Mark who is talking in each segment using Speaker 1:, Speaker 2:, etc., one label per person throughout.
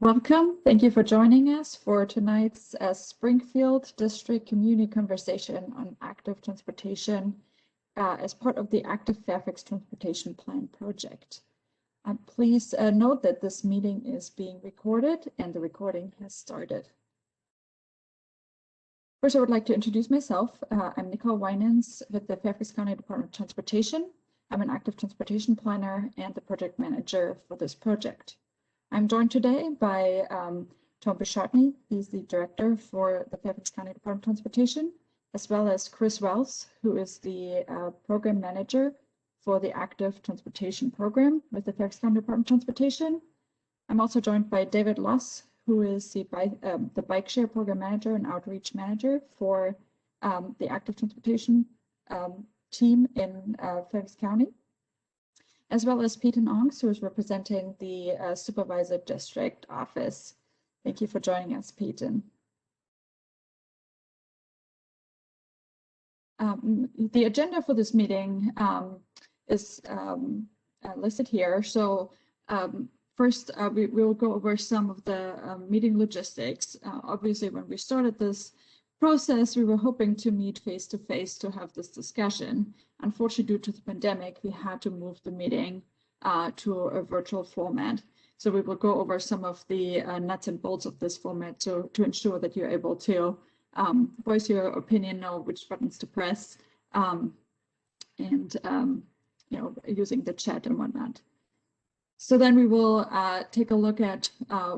Speaker 1: Welcome. Thank you for joining us for tonight's Springfield District Community Conversation on Active Transportation as part of the ActiveFairfax Transportation Plan project. Please note that this meeting is being recorded and the recording has started. First, I would like to introduce myself. I'm Nicole Winans with the Fairfax County Department of Transportation. I'm an active transportation planner and the project manager for this project. I'm joined today by Tom Bichartney. He's the director for the Fairfax County Department of Transportation, as well as Chris Wells, who is the program manager for the Active Transportation Program with the Fairfax County Department of Transportation. I'm also joined by David Loss, who is the Bike Share Program Manager and Outreach Manager for the Active Transportation team in Fairfax County, as well as Peter Ongs, who is representing the Supervisor District Office. Thank you for joining us, Peter. The agenda for this meeting is listed here. So first, we will go over some of the meeting logistics. Obviously, when we started this process, we were hoping to meet face-to-face to have this discussion. Unfortunately, due to the pandemic, we had to move the meeting to a virtual format. So we will go over some of the nuts and bolts of this format to ensure that you're able to voice your opinion, know which buttons to press, and using the chat and whatnot. So then we will take a look at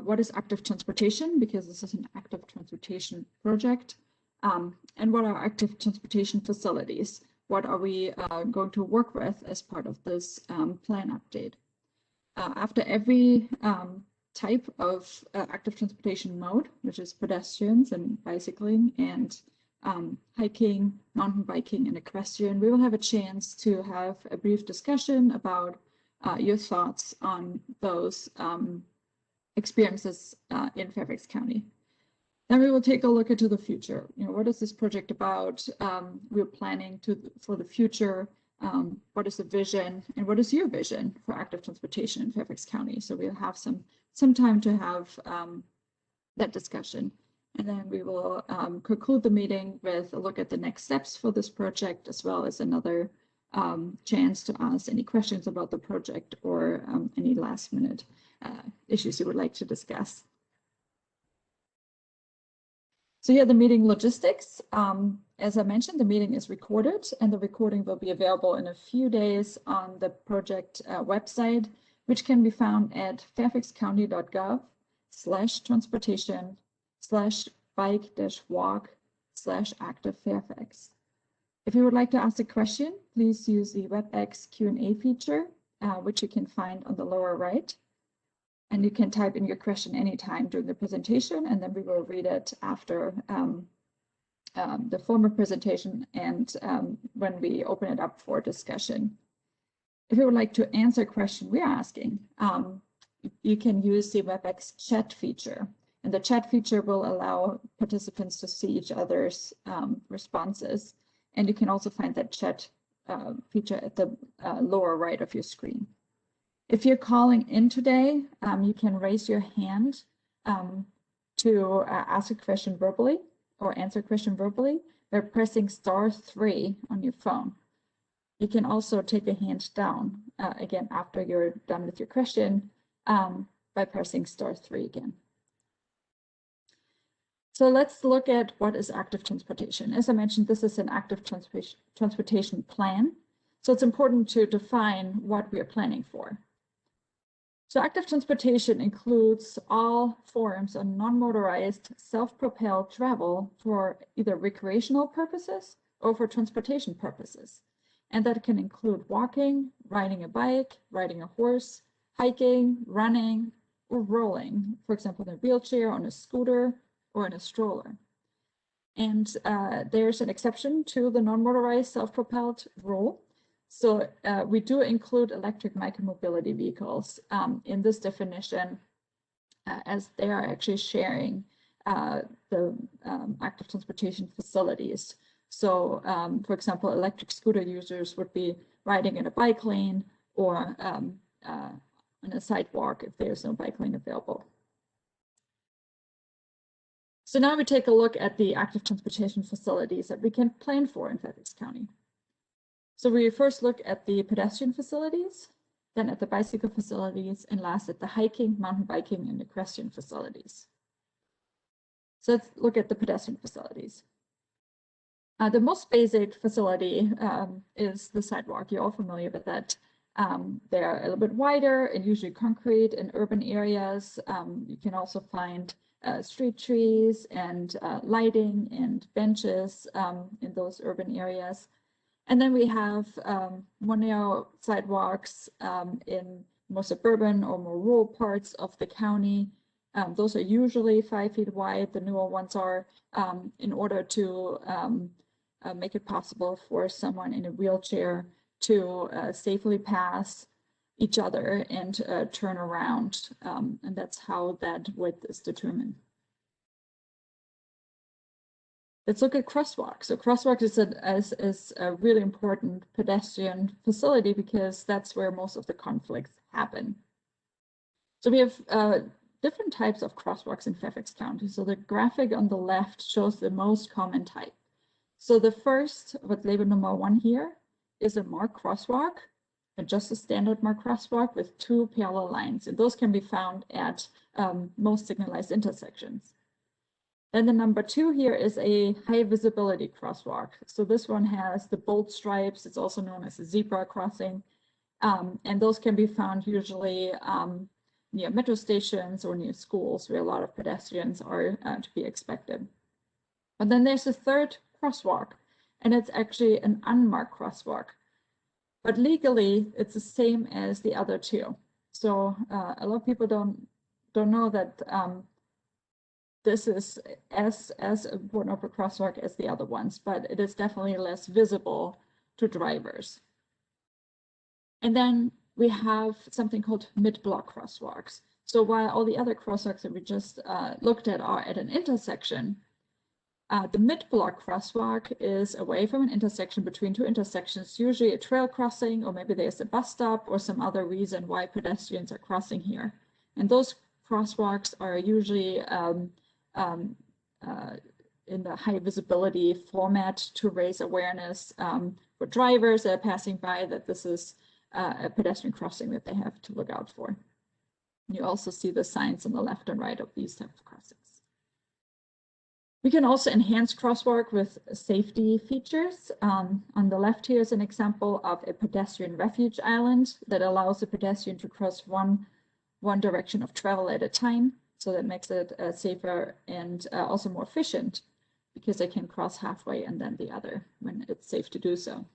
Speaker 1: what is active transportation, because this is an active transportation project, and what are active transportation facilities. What are we going to work with as part of this plan update? After every type of active transportation mode, which is pedestrians and bicycling and hiking, mountain biking, and equestrian, we will have a chance to have a brief discussion about your thoughts on those experiences in Fairfax County. Then we will take a look into the future. What is this project about? We're planning for the future. What is the vision, and what is your vision for active transportation in Fairfax County? So we'll have some time to have that discussion. And then we will conclude the meeting with a look at the next steps for this project, as well as another chance to ask any questions about the project or any last minute issues you would like to discuss. So yeah, the meeting logistics. As I mentioned, the meeting is recorded, and the recording will be available in a few days on the project website, which can be found at fairfaxcounty.gov/transportation/bike-walk/ActiveFairfax. If you would like to ask a question, please use the Webex Q&A feature, which you can find on the lower right. And you can type in your question anytime during the presentation, and then we will read it after the formal presentation and when we open it up for discussion. If you would like to answer a question we are asking, you can use the Webex Chat feature. And the chat feature will allow participants to see each other's responses. And you can also find that chat feature at the lower right of your screen. If you're calling in today, you can raise your hand to ask a question verbally or answer a question verbally by pressing *3 on your phone. You can also take a hand down, again, after you're done with your question, by pressing *3 again. So let's look at what is active transportation. As I mentioned, this is an active transportation plan. So it's important to define what we are planning for. So active transportation includes all forms of non-motorized, self-propelled travel for either recreational purposes or for transportation purposes. And that can include walking, riding a bike, riding a horse, hiking, running, or rolling, for example, in a wheelchair, on a scooter, or in a stroller. And there's an exception to the non-motorized self-propelled rule. So we do include electric micromobility vehicles in this definition, as they are actually sharing the active transportation facilities. So, for example, electric scooter users would be riding in a bike lane or on a sidewalk if there's no bike lane available. So now we take a look at the active transportation facilities that we can plan for in Fairfax County. So we first look at the pedestrian facilities, then at the bicycle facilities, and last at the hiking, mountain biking, and equestrian facilities. So let's look at the pedestrian facilities. The most basic facility is the sidewalk. You're all familiar with that. They're a little bit wider and usually concrete in urban areas. You can also find street trees and lighting and benches in those urban areas. And then we have more narrow sidewalks in more suburban or more rural parts of the county. Those are usually 5 feet wide. The newer ones are in order to make it possible for someone in a wheelchair to safely pass each other and turn around. And that's how that width is determined. Let's look at crosswalks. So crosswalks is a really important pedestrian facility because that's where most of the conflicts happen. So we have different types of crosswalks in Fairfax County. So the graphic on the left shows the most common type. So the first, what's labeled number 1 here, is a marked crosswalk, and just a standard marked crosswalk with 2 parallel lines. And those can be found at most signalized intersections. Then the number 2 here is a high visibility crosswalk. So this one has the bold stripes. It's also known as a zebra crossing. And those can be found usually near metro stations or near schools where a lot of pedestrians are to be expected. But then there's a third crosswalk, and it's actually an unmarked crosswalk. But legally, it's the same as the other 2. So a lot of people don't know that this is as important of a crosswalk as the other ones, but it is definitely less visible to drivers. And then we have something called mid-block crosswalks. So while all the other crosswalks that we just looked at are at an intersection, the mid-block crosswalk is away from an intersection between 2 intersections, usually a trail crossing, or maybe there's a bus stop or some other reason why pedestrians are crossing here. And those crosswalks are usually in the high visibility format to raise awareness for drivers that are passing by that this is a pedestrian crossing that they have to look out for. You also see the signs on the left and right of these type of crossings. We can also enhance crosswalk with safety features. On the left here is an example of a pedestrian refuge island that allows a pedestrian to cross one direction of travel at a time. So that makes it safer and also more efficient because they can cross halfway and then the other when it's safe to do so.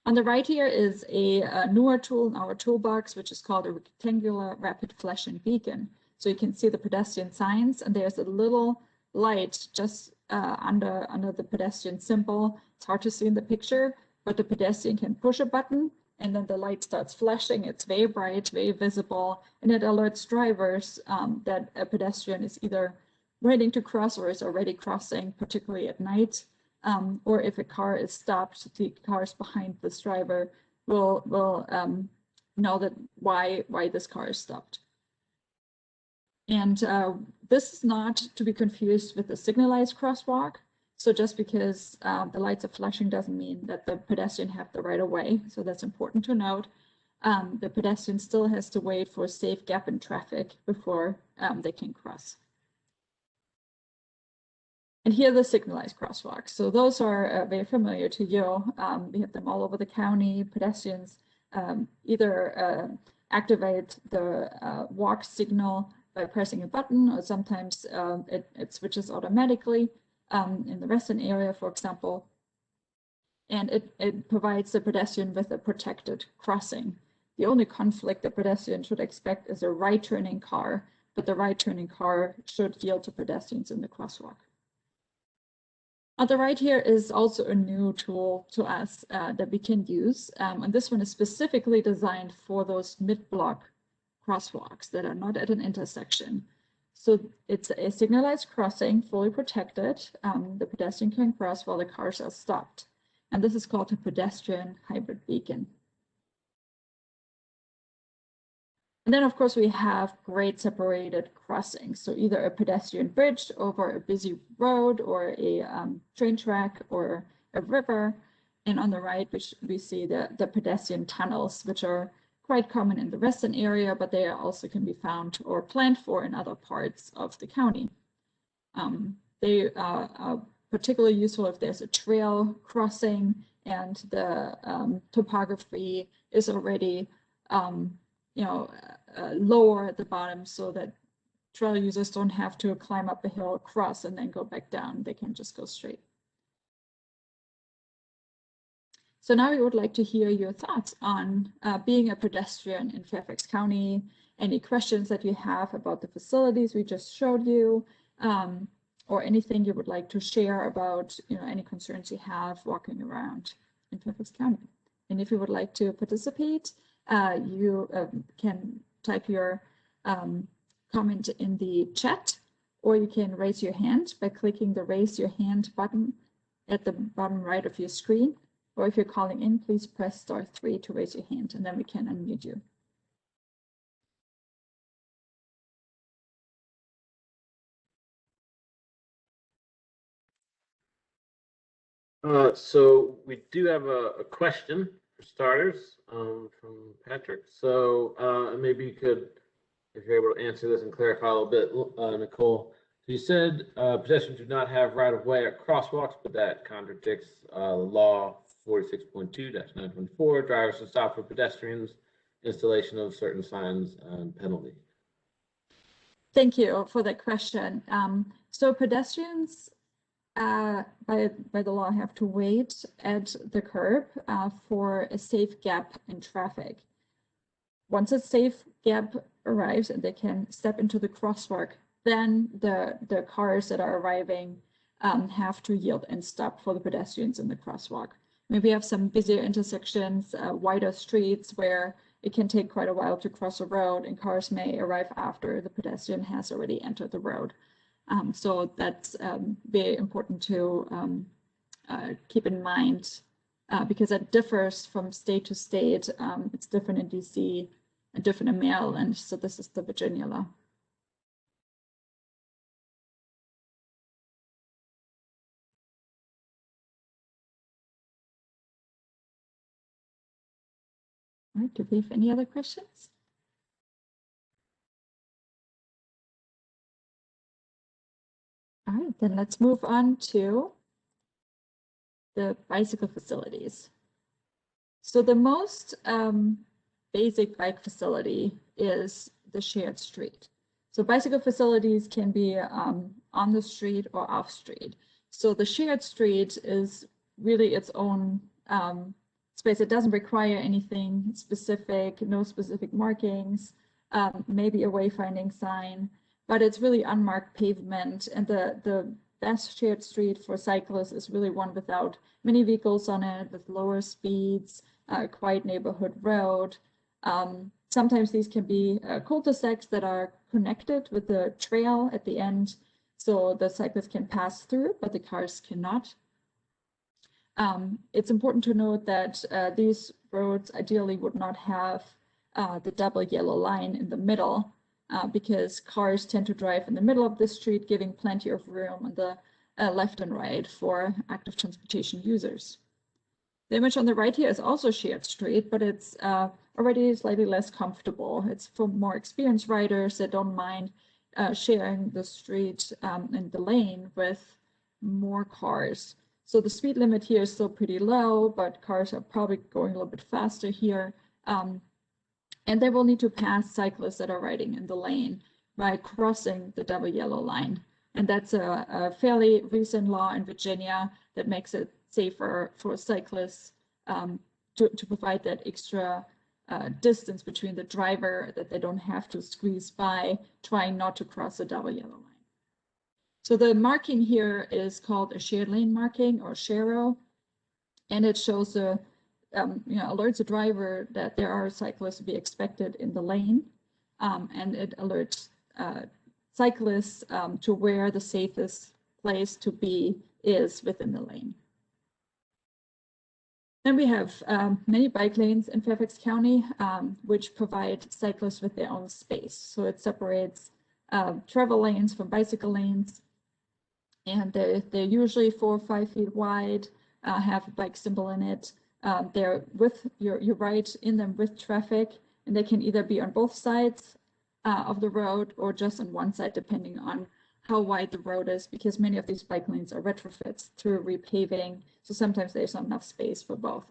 Speaker 1: On the right here is a newer tool in our toolbox, which is called a rectangular rapid flashing beacon. So you can see the pedestrian signs, and there's a little light just under the pedestrian symbol. It's hard to see in the picture, but the pedestrian can push a button and then the light starts flashing. It's very bright, very visible, and it alerts drivers that a pedestrian is either waiting to cross or is already crossing, particularly at night. Or if a car is stopped, the cars behind this driver will know that why this car is stopped. And this is not to be confused with the signalized crosswalk. So just because the lights are flashing doesn't mean that the pedestrian have the right of way. So that's important to note. The pedestrian still has to wait for a safe gap in traffic before they can cross. And here are the signalized crosswalks. So those are very familiar to you. We have them all over the county. Pedestrians either activate the walk signal by pressing a button, or sometimes it switches automatically in the Western area, for example. And it provides the pedestrian with a protected crossing. The only conflict the pedestrian should expect is a right-turning car, but the right-turning car should yield to pedestrians in the crosswalk. On the right here is also a new tool to us that we can use. And this one is specifically designed for those mid-block crosswalks that are not at an intersection. So it's a signalized crossing, fully protected. The pedestrian can cross while the cars are stopped. And this is called a pedestrian hybrid beacon. And then, of course, we have grade separated crossings. So either a pedestrian bridge over a busy road or a train track or a river. And on the right, we see the pedestrian tunnels, which are quite common in the western area, but they also can be found or planned for in other parts of the county. They are particularly useful if there's a trail crossing and the topography is already lower at the bottom, so that trail users don't have to climb up a hill, cross, and then go back down. They can just go straight. So now we would like to hear your thoughts on being a pedestrian in Fairfax County, any questions that you have about the facilities we just showed you, or anything you would like to share about any concerns you have walking around in Fairfax County. And if you would like to participate, you can type your comment in the chat, or you can raise your hand by clicking the raise your hand button at the bottom right of your screen. Or if you're calling in, please press *3 to raise your hand, and then we can unmute you.
Speaker 2: So we do have a question for starters from Patrick. So maybe you could, if you're able to answer this and clarify a little bit, Nicole. So you said pedestrians do not have right-of-way at crosswalks, but that contradicts law 46.2-924, drivers to stop for pedestrians, installation of certain signs, and penalty.
Speaker 1: Thank you for that question. So pedestrians by the law have to wait at the curb for a safe gap in traffic. Once a safe gap arrives and they can step into the crosswalk, then the cars that are arriving have to yield and stop for the pedestrians in the crosswalk. Maybe we have some busier intersections, wider streets where it can take quite a while to cross a road, and cars may arrive after the pedestrian has already entered the road. So that's very important to keep in mind because that differs from state to state. It's different in DC and different in Maryland. So this is the Virginia law. All right, do we have any other questions? All right, then let's move on to the bicycle facilities. So the most basic bike facility is the shared street. So bicycle facilities can be on the street or off street. So the shared street is really its own space. It doesn't require anything specific, no specific markings, maybe a wayfinding sign, but it's really unmarked pavement. And the best shared street for cyclists is really one without many vehicles on it, with lower speeds, a quiet neighborhood road. Sometimes these can be cul-de-sacs that are connected with the trail at the end, so the cyclists can pass through, but the cars cannot. It's important to note that these roads ideally would not have the double yellow line in the middle, because cars tend to drive in the middle of the street, giving plenty of room on the left and right for active transportation users. The image on the right here is also shared street, but it's already slightly less comfortable. It's for more experienced riders that don't mind sharing the street and the lane with more cars. So the speed limit here is still pretty low, but cars are probably going a little bit faster here. And they will need to pass cyclists that are riding in the lane by crossing the double yellow line. And that's a fairly recent law in Virginia that makes it safer for cyclists to provide that extra distance between the driver, that they don't have to squeeze by trying not to cross a double yellow line. So the marking here is called a shared lane marking, or SHARO, and it shows alerts the driver that there are cyclists to be expected in the lane, and it alerts cyclists to where the safest place to be is within the lane. Then we have many bike lanes in Fairfax County, which provide cyclists with their own space. So it separates travel lanes from bicycle lanes, and they're usually 4 or 5 feet wide, have a bike symbol in it. They're with you're right in them with traffic, and they can either be on both sides of the road or just on one side, depending on how wide the road is, because many of these bike lanes are retrofits through repaving. So sometimes there's not enough space for both.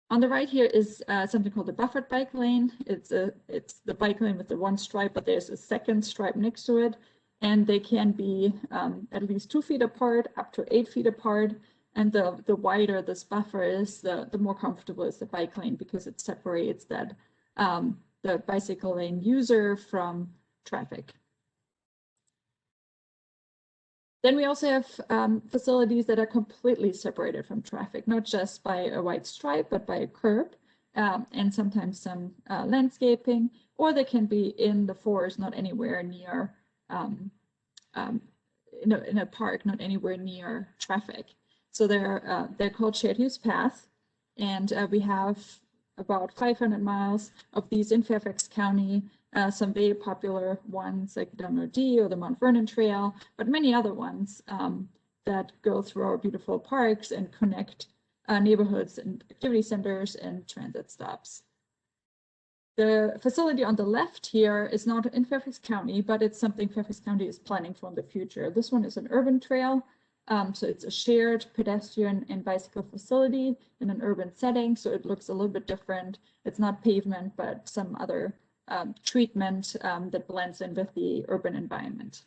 Speaker 1: On the right here is something called the buffered bike lane. It's the bike lane with the one stripe, but there's a second stripe next to it. And they can be at least 2 feet apart, up to 8 feet apart. And the wider this buffer is, the more comfortable is the bike lane, because it separates that the bicycle lane user from traffic. Then we also have facilities that are completely separated from traffic, not just by a white stripe, but by a curb, and sometimes some landscaping, or they can be in the forest, not anywhere near, in a park, not anywhere near traffic. So they're called shared use paths, and we have about 500 miles of these in Fairfax County. Some very popular ones like the WD or the Mount Vernon Trail, but many other ones that go through our beautiful parks and connect neighborhoods and activity centers and transit stops. The facility on the left here is not in Fairfax County, but it's something Fairfax County is planning for in the future. This one is an urban trail. So it's a shared pedestrian and bicycle facility in an urban setting. So it looks a little bit different. It's not pavement, but some other treatment that blends in with the urban environment.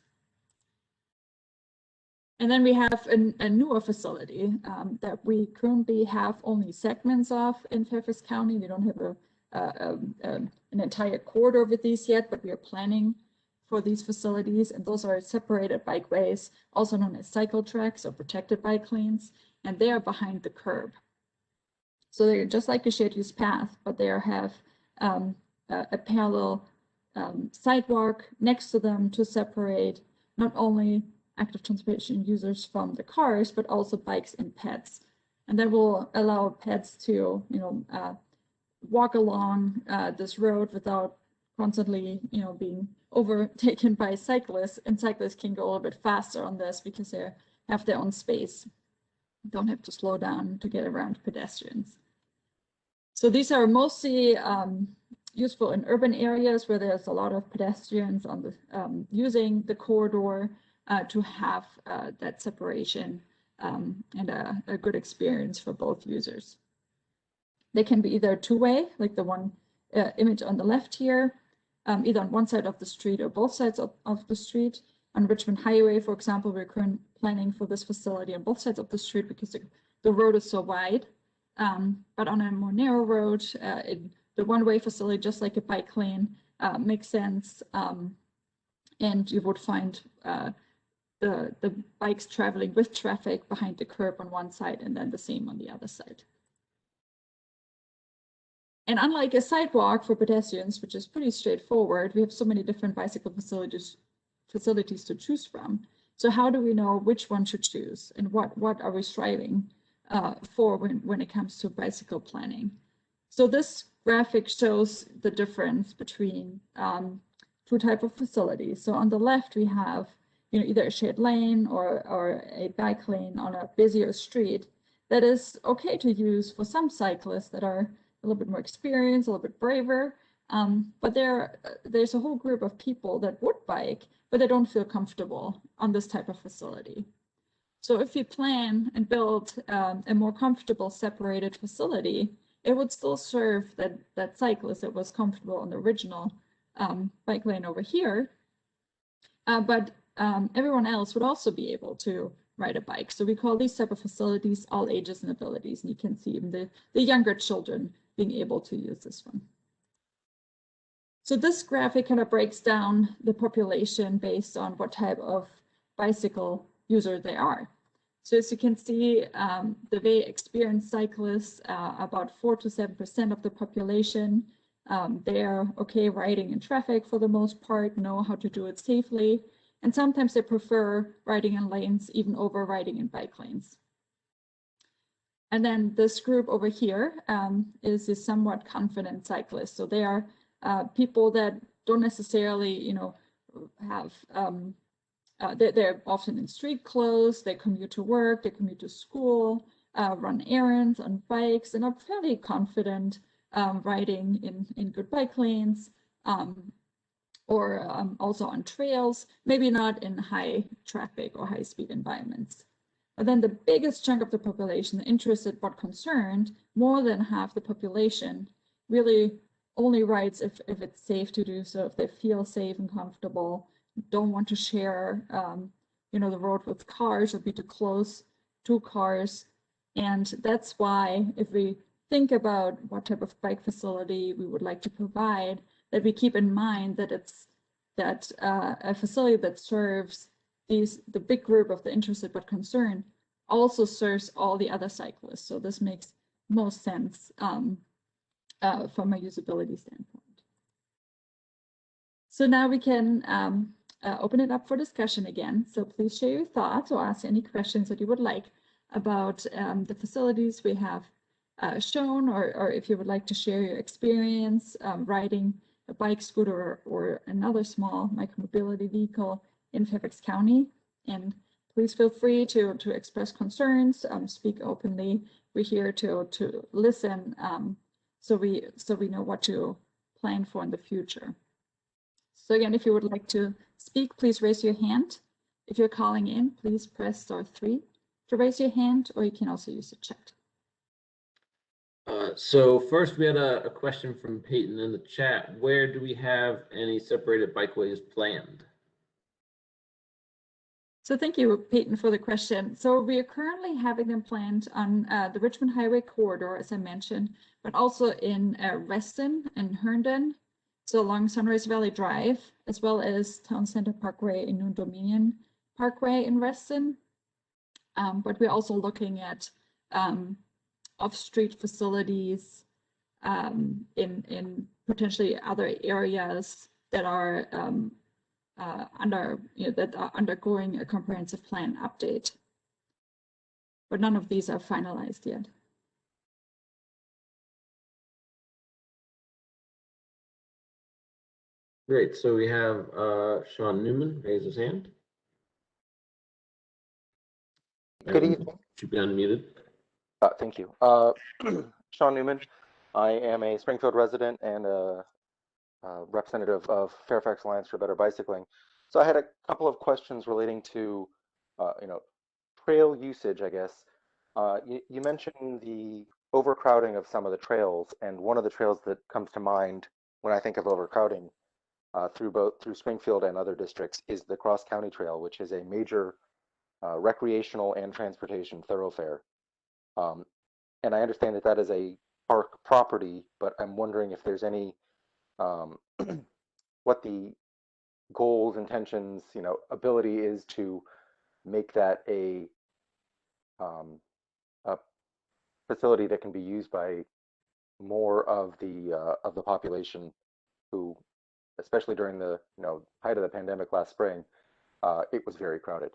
Speaker 1: And then we have a newer facility that we currently have only segments of in Fairfax County. We don't have an entire corridor with these yet, but we are planning for these facilities, and those are separated bikeways, also known as cycle tracks or protected bike lanes, and they are behind the curb. So they're just like a shared use path, but they have a parallel sidewalk next to them to separate not only active transportation users from the cars, but also bikes and pets. And that will allow pets to, walk along this road without constantly, being overtaken by cyclists, and cyclists can go a little bit faster on this because they have their own space, don't have to slow down to get around pedestrians. So these are mostly useful in urban areas where there's a lot of pedestrians on the using the corridor to have that separation and a good experience for both users. They can be either two-way, like the one image on the left here, either on one side of the street or both sides of the street. On Richmond Highway, for example, we're currently planning for this facility on both sides of the street because the road is so wide. But on a more narrow road, the one-way facility, just like a bike lane, makes sense. And you would find the bikes traveling with traffic behind the curb on one side and then the same on the other side. And unlike a sidewalk for pedestrians, which is pretty straightforward, we have so many different bicycle facilities to choose from. So how do we know which one to choose, and what are we striving for when it comes to bicycle planning? So this graphic shows the difference between two types of facilities. So on the left, we have either a shared lane or a bike lane on a busier street that is okay to use for some cyclists that are a little bit more experienced, a little bit braver, but there's a whole group of people that would bike, but they don't feel comfortable on this type of facility. So if you plan and build a more comfortable separated facility, it would still serve that cyclist that was comfortable on the original bike lane over here, but everyone else would also be able to ride a bike. So we call these type of facilities all ages and abilities, and you can see even the younger children being able to use this one. So this graphic kind of breaks down the population based on what type of bicycle user they are. So as you can see, the very experienced cyclists, about 4 to 7% of the population, they're okay riding in traffic for the most part, know how to do it safely, and sometimes they prefer riding in lanes even over riding in bike lanes. And then this group over here is a somewhat confident cyclist. So they are people that don't necessarily, you know, have, they're often in street clothes, they commute to work, they commute to school, run errands on bikes, and are fairly confident riding in good bike lanes, or also on trails, maybe not in high traffic or high speed environments. But then the biggest chunk of the population, interested but concerned, more than half the population, really only rides if it's safe to do so, if they feel safe and comfortable, don't want to share you know, the road with cars or be too close to cars. And that's why if we think about what type of bike facility we would like to provide, that we keep in mind that it's a facility that serves the big group of the interested but concerned also serves all the other cyclists. So this makes most sense from a usability standpoint. So now we can open it up for discussion again. So please share your thoughts or ask any questions that you would like about the facilities we have shown, or if you would like to share your experience riding a bike, scooter, or another small micromobility vehicle in Fairfax County. And please feel free to express concerns, speak openly. We're here to listen, so we know what to plan for in the future. So again, if you would like to speak, please raise your hand. If you're calling in, please press *3 to raise your hand, or you can also use the chat.
Speaker 2: So first we had a question from Peyton in the chat. Where do we have any separated bikeways planned?
Speaker 1: So thank you, Peyton, for the question. So we are currently having them planned on the Richmond Highway corridor, as I mentioned, but also in Reston and Herndon, so along Sunrise Valley Drive, as well as Town Center Parkway and New Dominion Parkway in Reston. But we're also looking at off-street facilities in potentially other areas that are that are undergoing a comprehensive plan update. But none of these are finalized yet.
Speaker 2: Great. So we have Sean Newman raise his hand.
Speaker 3: Good evening.
Speaker 2: Should be unmuted.
Speaker 3: Thank you. Sean Newman. I am a Springfield resident and a representative of Fairfax Alliance for Better Bicycling. So I had a couple of questions relating to, trail usage, I guess. You mentioned the overcrowding of some of the trails, and one of the trails that comes to mind when I think of overcrowding through Springfield and other districts is the Cross County Trail, which is a major recreational and transportation thoroughfare. And I understand that that is a park property, but I'm wondering if there's any, what the goals, intentions, ability is to make that a facility that can be used by more of the population who, especially during the height of the pandemic last spring, it was very crowded.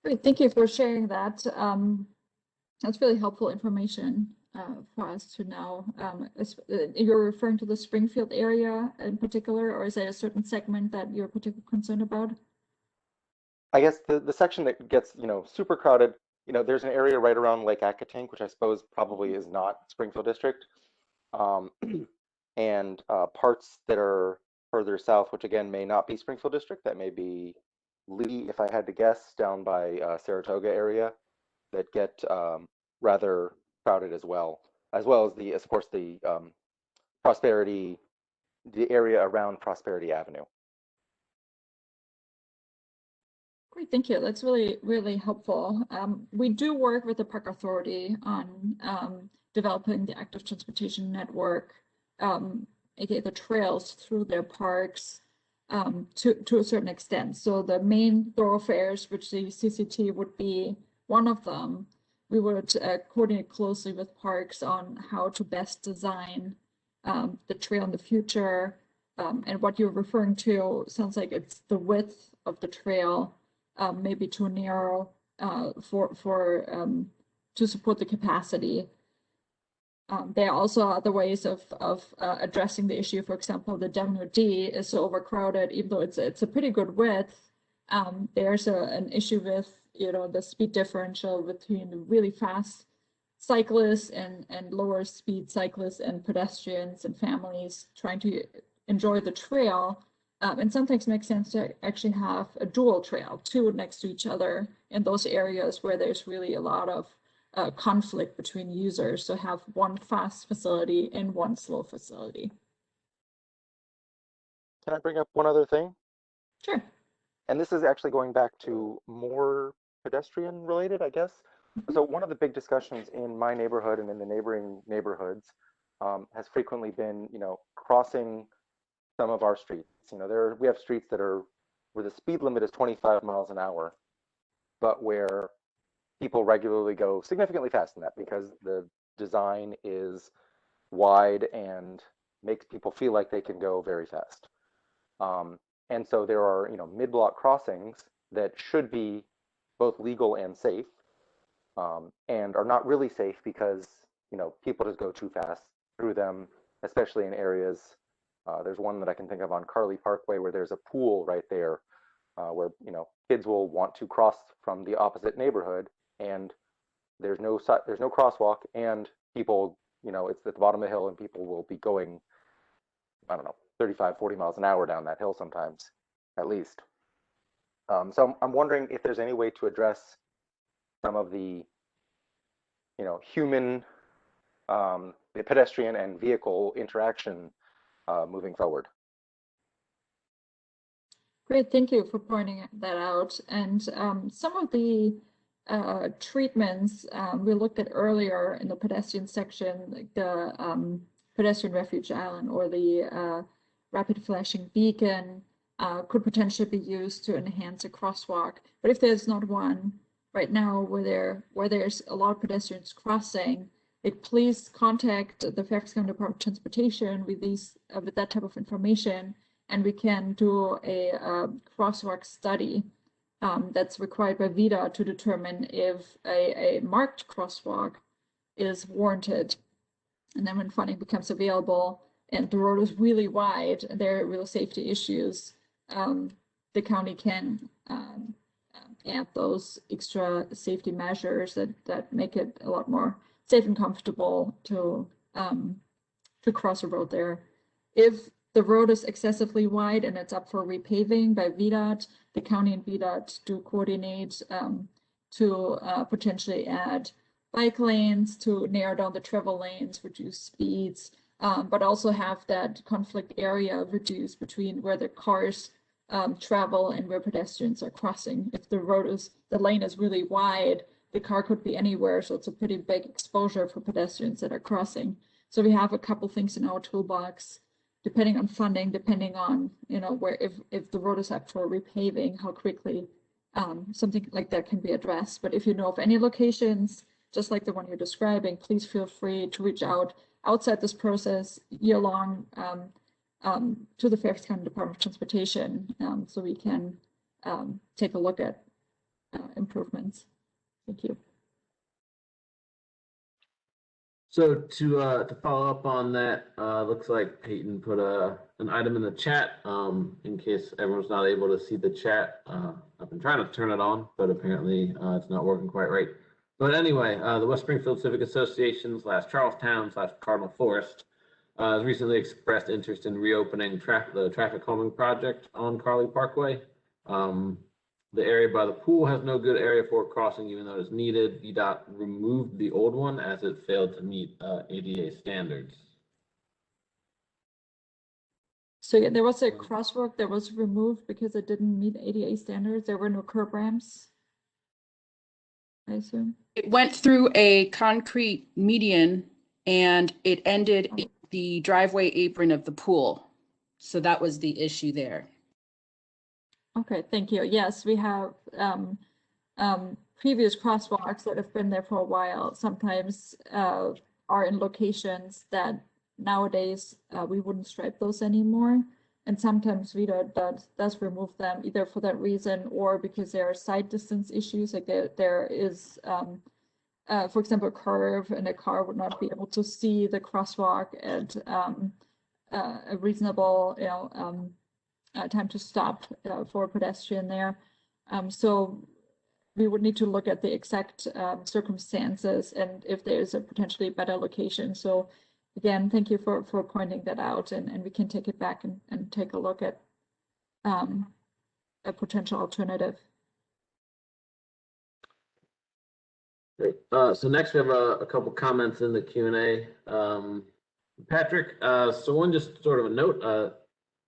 Speaker 1: Great, thank you for sharing that. That's really helpful information for us to know. You're referring to the Springfield area in particular, or is there a certain segment that you're particularly concerned about?
Speaker 3: I guess the section that gets super crowded, there's an area right around Lake Acatink, which I suppose probably is not Springfield District, and parts that are further south, which again may not be Springfield District, that may be Lee, if I had to guess, down by Saratoga area, that get rather crowded as well as the, of course, the Prosperity, the area around Prosperity Avenue.
Speaker 1: Great, thank you. That's really, really helpful. We do work with the Park Authority on developing the active transportation network, aka the trails through their parks to a certain extent. So the main thoroughfares, which the CCT would be one of them, we would coordinate closely with parks on how to best design the trail in the future. And what you're referring to sounds like it's the width of the trail, maybe too narrow, to support the capacity. There are also other ways of addressing the issue. For example, the WD is so overcrowded, even though it's a pretty good width. There's an issue with the speed differential between really fast cyclists and lower speed cyclists and pedestrians and families trying to enjoy the trail. And sometimes makes sense to actually have a dual trail, two next to each other in those areas where there's really a lot of conflict between users. So have one fast facility and one slow facility.
Speaker 3: Can I bring up one other thing?
Speaker 1: Sure.
Speaker 3: And this is actually going back to more pedestrian related, I guess. So one of the big discussions in my neighborhood and in the neighboring neighborhoods has frequently been, crossing some of our streets. We have streets that are where the speed limit is 25 miles an hour, but where people regularly go significantly faster than that because the design is wide and makes people feel like they can go very fast. And so there are, mid-block crossings that should be both legal and safe, and are not really safe because, people just go too fast through them, especially in areas. There's one that I can think of on Carly Parkway where there's a pool right there where, kids will want to cross from the opposite neighborhood, and there's no crosswalk, and people, it's at the bottom of the hill, and people will be going, I don't know, 35, 40 miles an hour down that hill sometimes, at least. So I'm wondering if there's any way to address some of the, human, the pedestrian and vehicle interaction moving forward.
Speaker 1: Great, thank you for pointing that out. And some of the treatments we looked at earlier in the pedestrian section, like the pedestrian refuge island or the rapid flashing beacon, could potentially be used to enhance a crosswalk. But if there's not one right now where there's a lot of pedestrians crossing, please contact the Fairfax County Department of Transportation with that type of information, and we can do a crosswalk study that's required by VDOT to determine if a marked crosswalk is warranted. And then when funding becomes available and the road is really wide and there are real safety issues, the county can add those extra safety measures that make it a lot more safe and comfortable to cross a road there. If the road is excessively wide and it's up for repaving by VDOT, the county and VDOT do coordinate to potentially add bike lanes, to narrow down the travel lanes, reduce speeds, but also have that conflict area reduced between where the cars travel and where pedestrians are crossing. If the lane is really wide, the car could be anywhere, so it's a pretty big exposure for pedestrians that are crossing. So we have a couple things in our toolbox, depending on funding, depending on where if the road is up for repaving, how quickly something like that can be addressed. But if you know of any locations just like the one you're describing, please feel free to reach out outside this process year-long to the Fairfax County Department of Transportation so we can take a look at improvements. Thank you.
Speaker 2: So to follow up on that, looks like Peyton put an item in the chat in case everyone's not able to see the chat. I've been trying to turn it on, but apparently it's not working quite right. But anyway, the West Springfield Civic Association / Charlestown / Cardinal Forest has recently expressed interest in reopening the traffic calming project on Carly Parkway. The area by the pool has no good area for crossing, even though it's needed. VDOT removed the old one as it failed to meet ADA standards.
Speaker 1: So yeah, there was a crosswalk that was removed because it didn't meet ADA standards. There were no curb ramps, I assume.
Speaker 4: It went through a concrete median and it ended in the driveway apron of the pool. So that was the issue there.
Speaker 1: Okay, thank you. Yes, we have previous crosswalks that have been there for a while. Sometimes are in locations that nowadays we wouldn't stripe those anymore. And sometimes VDOT does remove them either for that reason or because there are sight distance issues. Like there is, for example, a curve, and a car would not be able to see the crosswalk at a reasonable, time to stop for a pedestrian there. So we would need to look at the exact circumstances and if there is a potentially better location. So again, thank you for pointing that out, and we can take it back and take a look at a potential alternative.
Speaker 2: Great. So next we have a couple comments in the Q&A. Patrick, so one just sort of a note.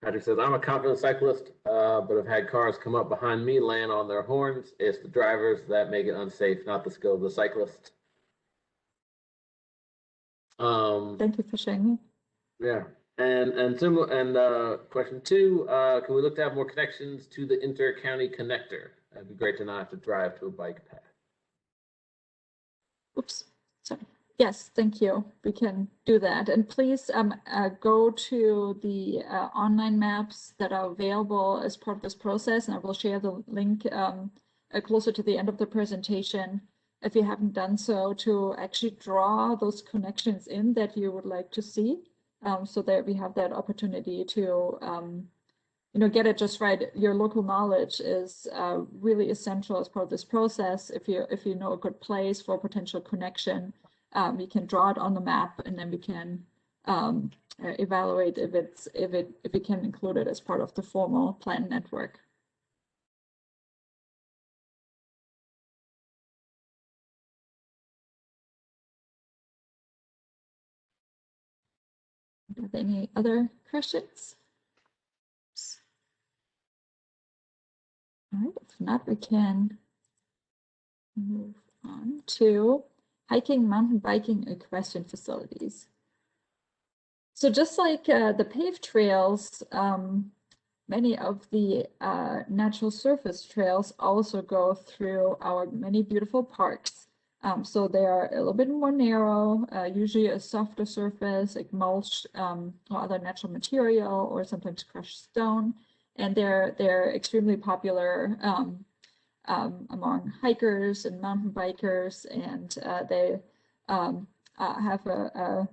Speaker 2: Patrick says, I'm a confident cyclist, but have had cars come up behind me, land on their horns. It's the drivers that make it unsafe, not the skill of the cyclist.
Speaker 1: Thank you for sharing.
Speaker 2: Yeah, and similar. And question 2, can we look to have more connections to the inter-county connector? It'd be great to not have to drive to a bike path.
Speaker 1: Oops, sorry. Yes, thank you. We can do that. And please go to the online maps that are available as part of this process, and I will share the link closer to the end of the presentation, if you haven't done so, to actually draw those connections in that you would like to see, so that we have that opportunity to get it just right. Your local knowledge is really essential as part of this process. If you know a good place for a potential connection, we can draw it on the map, and then we can evaluate if we can include it as part of the formal plan network. Are there any other questions? All right, if not, we can move on to hiking, mountain biking, equestrian facilities. So just like the paved trails, many of the natural surface trails also go through our many beautiful parks. So they are a little bit more narrow, usually a softer surface like mulch or other natural material, or sometimes crushed stone. And they're extremely popular among hikers and mountain bikers, and they have a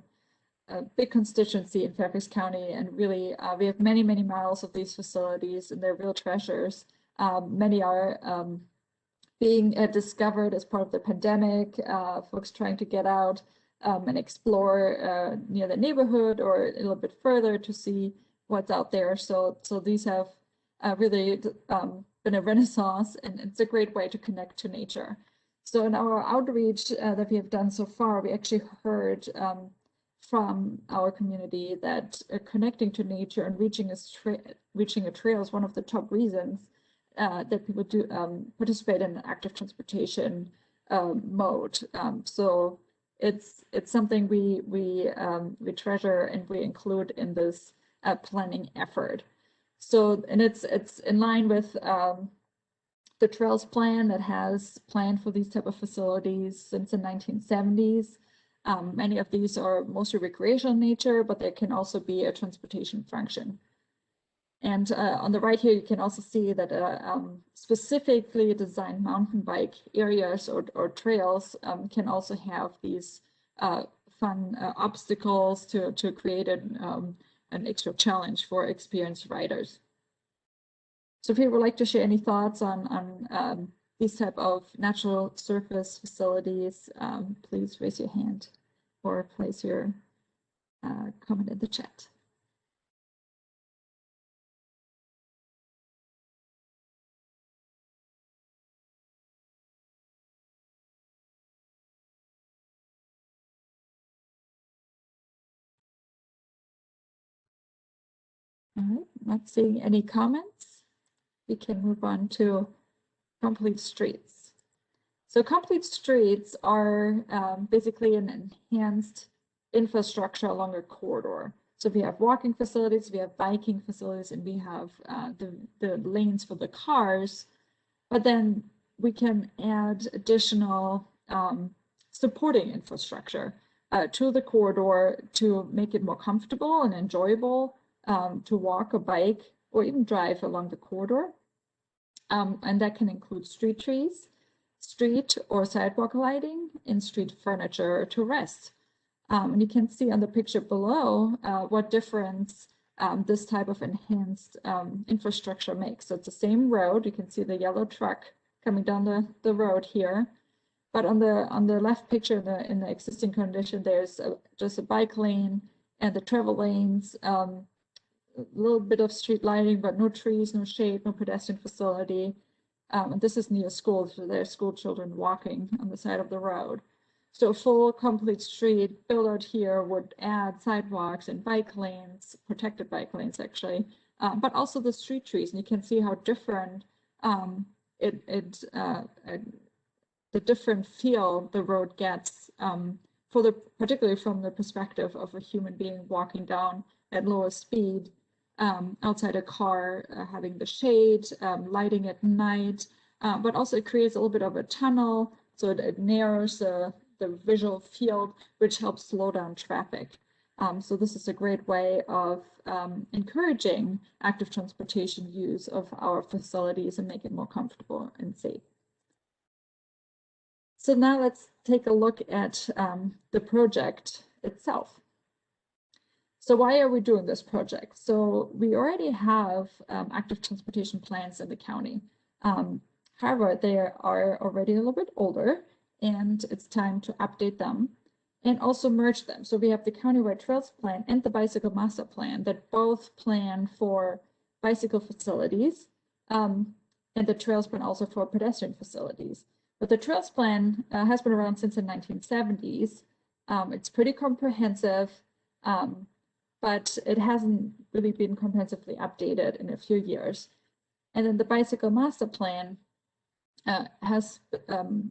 Speaker 1: big constituency in Fairfax County, and really we have many miles of these facilities, and they're real treasures. Many are being discovered as part of the pandemic, folks trying to get out and explore near the neighborhood or a little bit further to see what's out there. So these have really been a renaissance, and it's a great way to connect to nature. So in our outreach that we have done so far, we actually heard from our community that connecting to nature and reaching a trail is one of the top reasons that people do participate in an active transportation mode. So it's something we treasure and we include in this planning effort. So, and it's in line with the Trails Plan that has planned for these type of facilities since the 1970s. Many of these are mostly recreational in nature, but they can also be a transportation function. And on the right here, you can also see that specifically designed mountain bike areas or trails can also have these fun obstacles to create an extra challenge for experienced riders. So if you would like to share any thoughts on these type of natural surface facilities, please raise your hand or place your comment in the chat. All right, not seeing any comments. We can move on to complete streets. So complete streets are basically an enhanced infrastructure along a corridor. So we have walking facilities, we have biking facilities, and we have the lanes for the cars, but then we can add additional supporting infrastructure to the corridor to make it more comfortable and enjoyable to walk or bike or even drive along the corridor. And that can include street trees, street or sidewalk lighting, and street furniture to rest. And you can see on the picture below what difference this type of enhanced infrastructure makes. So it's the same road. You can see the yellow truck coming down the road here. But on the left picture in the existing condition, there's just a bike lane and the travel lanes, a little bit of street lighting, but no trees, no shade, no pedestrian facility. And this is near school, so there's school children walking on the side of the road. So a full complete street built out here would add sidewalks and bike lanes, protected bike lanes actually, but also the street trees. And you can see how different the different feel the road gets particularly from the perspective of a human being walking down at lower speed outside a car, having the shade, lighting at night, but also it creates a little bit of a tunnel, so it narrows the visual field, which helps slow down traffic. So this is a great way of encouraging active transportation use of our facilities and make it more comfortable and safe. So now let's take a look at the project itself. So why are we doing this project? So we already have active transportation plans in the county. However, they are already a little bit older, and it's time to update them and also merge them. So we have the countywide trails plan and the bicycle master plan that both plan for bicycle facilities, and the trails plan also for pedestrian facilities. But the trails plan has been around since the 1970s. It's pretty comprehensive, but it hasn't really been comprehensively updated in a few years. And then the bicycle master plan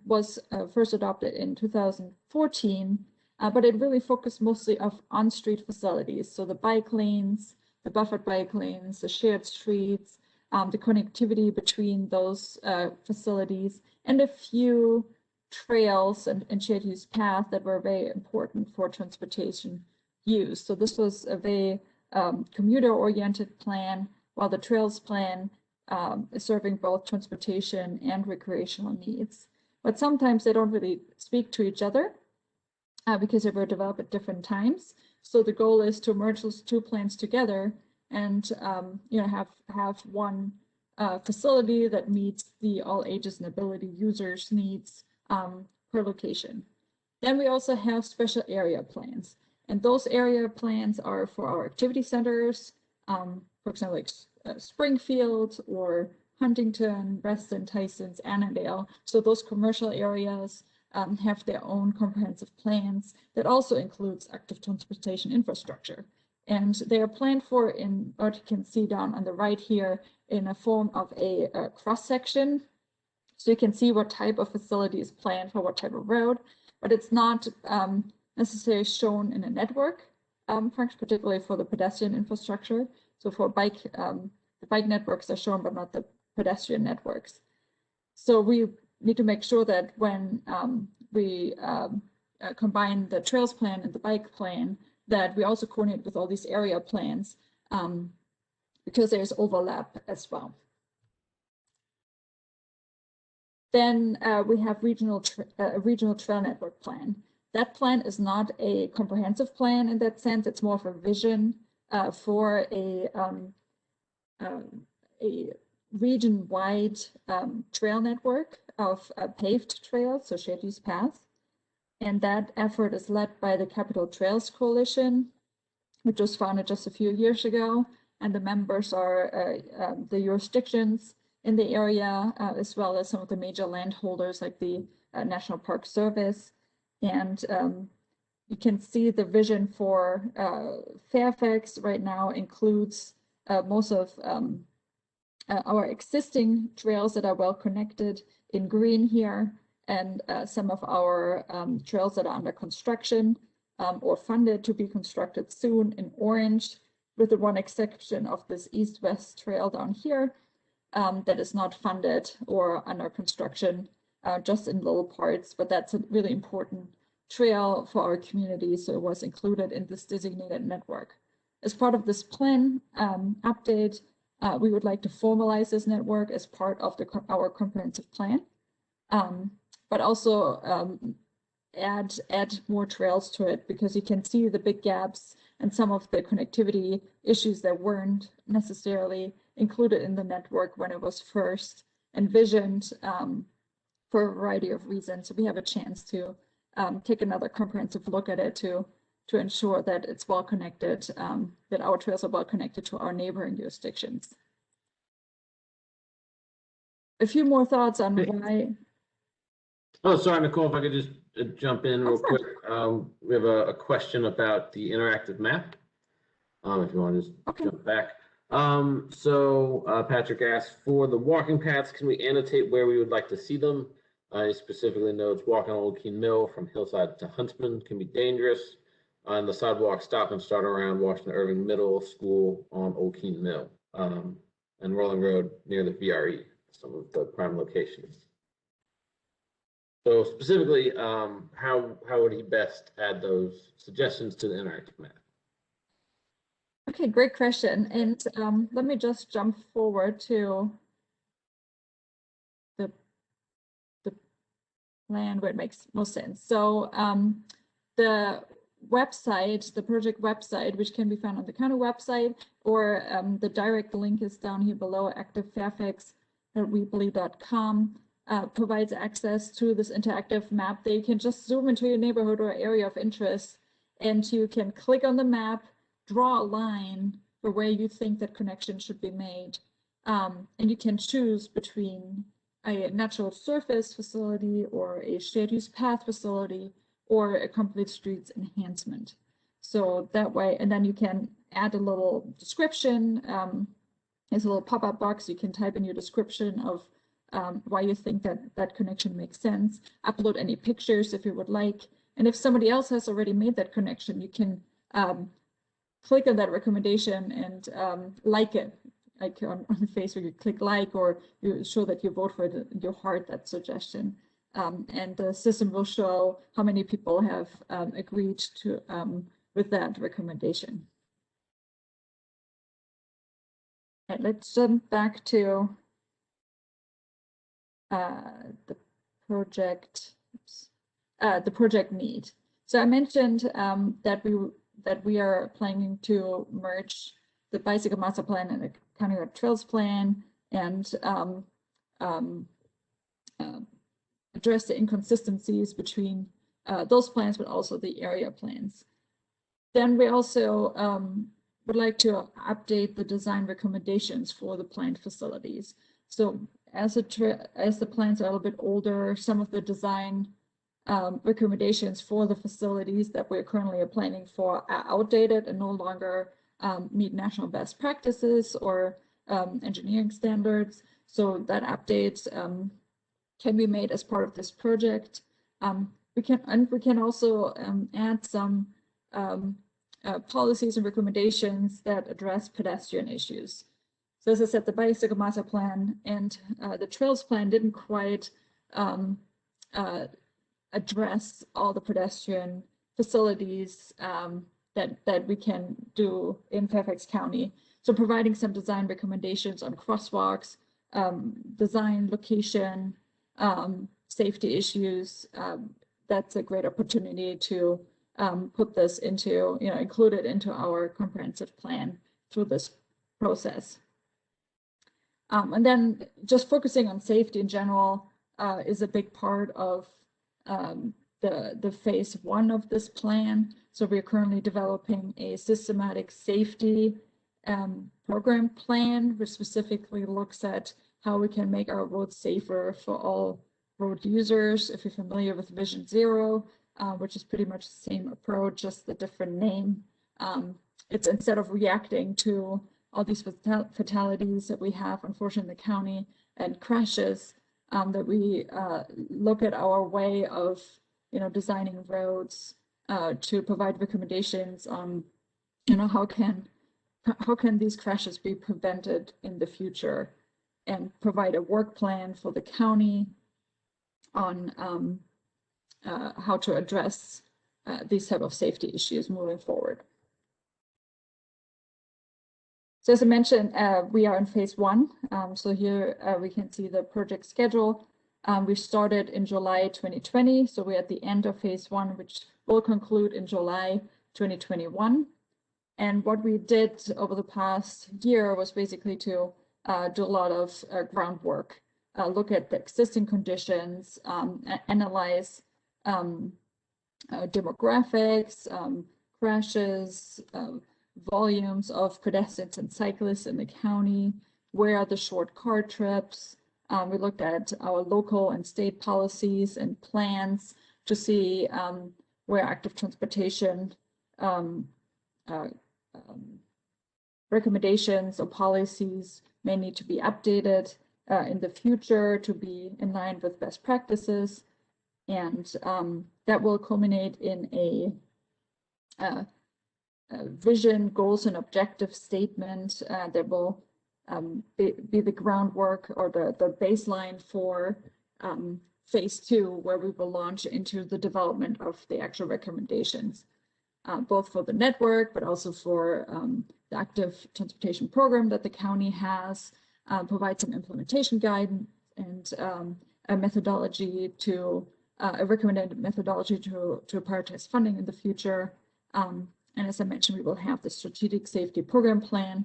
Speaker 1: was first adopted in 2014, but it really focused mostly on street facilities. So the bike lanes, the buffered bike lanes, the shared streets, the connectivity between those facilities, and a few trails and shared use paths that were very important for transportation use. So this was a very commuter-oriented plan, while the trails plan is serving both transportation and recreational needs. But sometimes they don't really speak to each other because they were developed at different times. So the goal is to merge those two plans together and have one facility that meets the all ages and ability users' needs per location. Then we also have special area plans. And those area plans are for our activity centers, for example, like Springfield or Huntington, Reston, Tysons, Annandale. So those commercial areas have their own comprehensive plans that also includes active transportation infrastructure. And they are planned for in what you can see down on the right here in a form of a cross-section. So you can see what type of facility is planned for what type of road, but it's not necessarily shown in a network function, particularly for the pedestrian infrastructure. So for bike, the bike networks are shown, but not the pedestrian networks. So we need to make sure that when we combine the trails plan and the bike plan, that we also coordinate with all these area plans because there's overlap as well. Then we have regional trail network plan. That plan is not a comprehensive plan in that sense. It's more of a vision for a region-wide trail network of paved trails, so shared use paths. And that effort is led by the Capital Trails Coalition, which was founded just a few years ago. And the members are the jurisdictions in the area, as well as some of the major landholders like the National Park Service. And you can see the vision for Fairfax right now includes most of our existing trails that are well connected in green here, and some of our trails that are under construction or funded to be constructed soon in orange, with the one exception of this east-west trail down here that is not funded or under construction, just in little parts, but that's a really important trail for our community, so it was included in this designated network. As part of this plan update, we would like to formalize this network as part of our comprehensive plan, but also add more trails to it, because you can see the big gaps and some of the connectivity issues that weren't necessarily included in the network when it was first envisioned for a variety of reasons. So we have a chance to take another comprehensive look at it to ensure that it's well connected, that our trails are well connected to our neighboring jurisdictions. A few more thoughts on why.
Speaker 2: Oh, sorry, Nicole, if I could just jump in real
Speaker 1: sure.
Speaker 2: quick. We have a question about the interactive map. If you want to just jump back. So Patrick asked, for the walking paths, can we annotate where we would like to see them? He specifically notes walking on Old Keene Mill from Hillside to Huntsman can be dangerous. And the sidewalk stop and start around Washington Irving Middle School on Old Keene Mill, and Rolling Road near the VRE, some of the prime locations. So specifically, how would he best add those suggestions to the interactive map?
Speaker 1: Okay, great question. And let me just jump forward to the plan where it makes most sense. So the website, the project website, which can be found on the county website, or the direct link is down here below, ActiveFairfax.weebly.com, provides access to this interactive map that you can just zoom into your neighborhood or area of interest, and you can click on the map, draw a line for where you think that connection should be made. And you can choose between a natural surface facility or a shared use path facility or a complete streets enhancement. So that way, and then you can add a little description. There's a little pop-up box. You can type in your description of why you think that connection makes sense. Upload any pictures if you would like. And if somebody else has already made that connection, you can click on that recommendation and like it. Like on Facebook, you click like, or you show that you vote for it in your heart, that suggestion. And the system will show how many people have agreed to with that recommendation. And let's jump back to the project need. So I mentioned that we are planning to merge the bicycle master plan and the county road trails plan, and address the inconsistencies between those plans, but also the area plans. Then we also would like to update the design recommendations for the planned facilities. So as the plans are a little bit older, some of the design recommendations for the facilities that we're currently planning for are outdated and no longer meet national best practices or engineering standards. So that update can be made as part of this project. We can also add some policies and recommendations that address pedestrian issues. So as I said, the bicycle master plan and the trails plan didn't quite address all the pedestrian facilities that we can do in Fairfax County. So providing some design recommendations on crosswalks, design, location, safety issues, that's a great opportunity to put this into, include it into our comprehensive plan through this process. And then just focusing on safety in general is a big part of the phase one of this plan. So we're currently developing a systematic safety program plan, which specifically looks at how we can make our roads safer for all road users. If you're familiar with Vision Zero, which is pretty much the same approach, just the different name. It's instead of reacting to all these fatalities that we have, unfortunately, in the county and crashes, that we look at our way of, designing roads to provide recommendations on, how can these crashes be prevented in the future, and provide a work plan for the county on how to address these type of safety issues moving forward. So as I mentioned, we are in phase 1. So here we can see the project schedule. We started in July 2020, so we're at the end of phase 1, which will conclude in July 2021. And what we did over the past year was basically to do a lot of groundwork, look at the existing conditions, analyze demographics, crashes, volumes of pedestrians and cyclists in the county, where are the short car trips. We looked at our local and state policies and plans to see where active transportation recommendations or policies may need to be updated in the future to be in line with best practices. And that will culminate in a vision, goals, and objective statement that will be the groundwork or the baseline for phase 2, where we will launch into the development of the actual recommendations, both for the network, but also for the active transportation program that the county has, provide some implementation guidance and a methodology to a recommended methodology to prioritize funding in the future. And as I mentioned, we will have the strategic safety program plan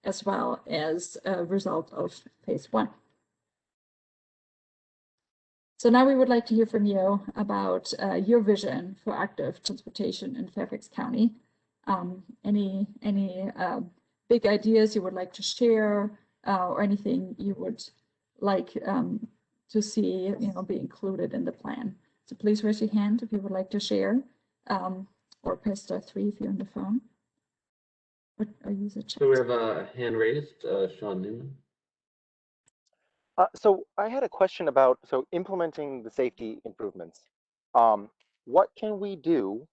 Speaker 1: as well as a result of phase 1. So now we would like to hear from you about your vision for active transportation in Fairfax County. Any big ideas you would like to share, or anything you would like to see, be included in the plan. So please raise your hand if you would like to share, or press *3 if you're on the phone. Or use a chat.
Speaker 2: So we have a hand raised, Sean Newman.
Speaker 3: So I had a question about implementing the safety improvements. What can we do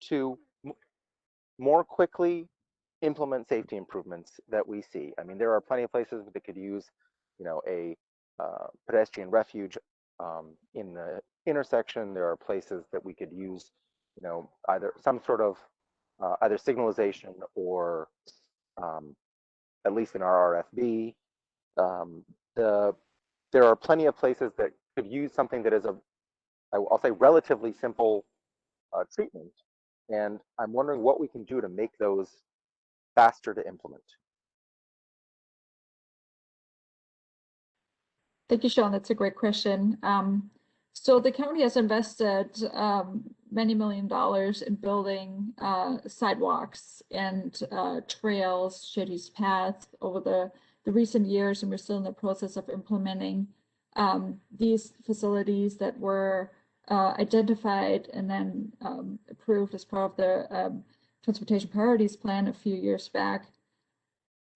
Speaker 3: to more quickly implement safety improvements that we see? I mean, there are plenty of places that could use, a pedestrian refuge in the intersection. There are places that we could use, either some sort of either signalization or at least in our RFB. There are plenty of places that could use something that is I'll say relatively simple treatment. And I'm wondering what we can do to make those faster to implement.
Speaker 1: Thank you, Sean. That's a great question. So the county has invested many $million in building sidewalks and trails, shared use paths over the recent years, and we're still in the process of implementing these facilities that were identified and then approved as part of the Transportation Priorities Plan a few years back.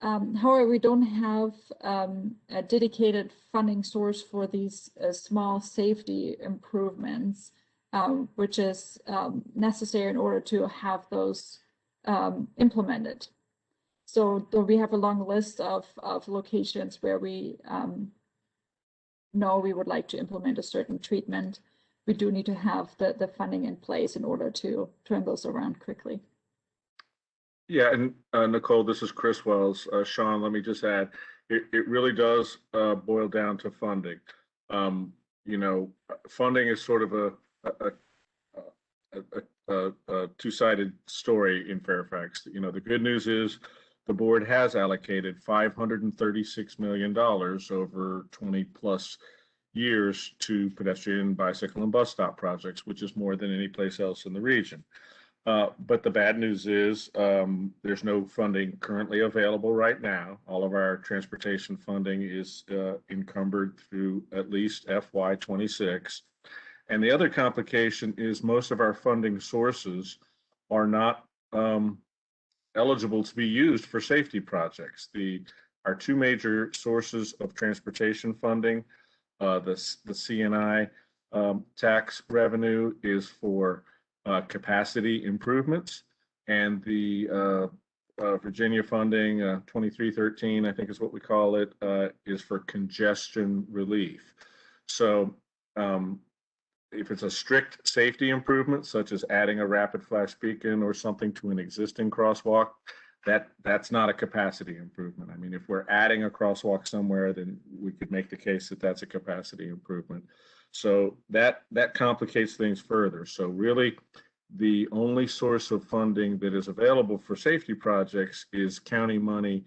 Speaker 1: However, we don't have a dedicated funding source for these small safety improvements, which is necessary in order to have those implemented. So we have a long list of locations where we know we would like to implement a certain treatment. We do need to have the funding in place in order to turn those around quickly.
Speaker 5: Yeah, and Nicole, this is Chris Wells. Sean, let me just add, it really does boil down to funding. Funding is sort of a two-sided story in Fairfax. The good news is the board has allocated $536 million over 20 plus years to pedestrian, bicycle, and bus stop projects, which is more than any place else in the region. But the bad news is there's no funding currently available right now. All of our transportation funding is encumbered through at least FY26. And the other complication is most of our funding sources are not eligible to be used for safety projects. Our two major sources of transportation funding, the CNI tax revenue is for capacity improvements, and the Virginia funding, 2313, I think is what we call it, is for congestion relief. So if it's a strict safety improvement, such as adding a rapid flash beacon or something to an existing crosswalk, that's not a capacity improvement. I mean, if we're adding a crosswalk somewhere, then we could make the case that that's a capacity improvement. So that complicates things further. So really, the only source of funding that is available for safety projects is county money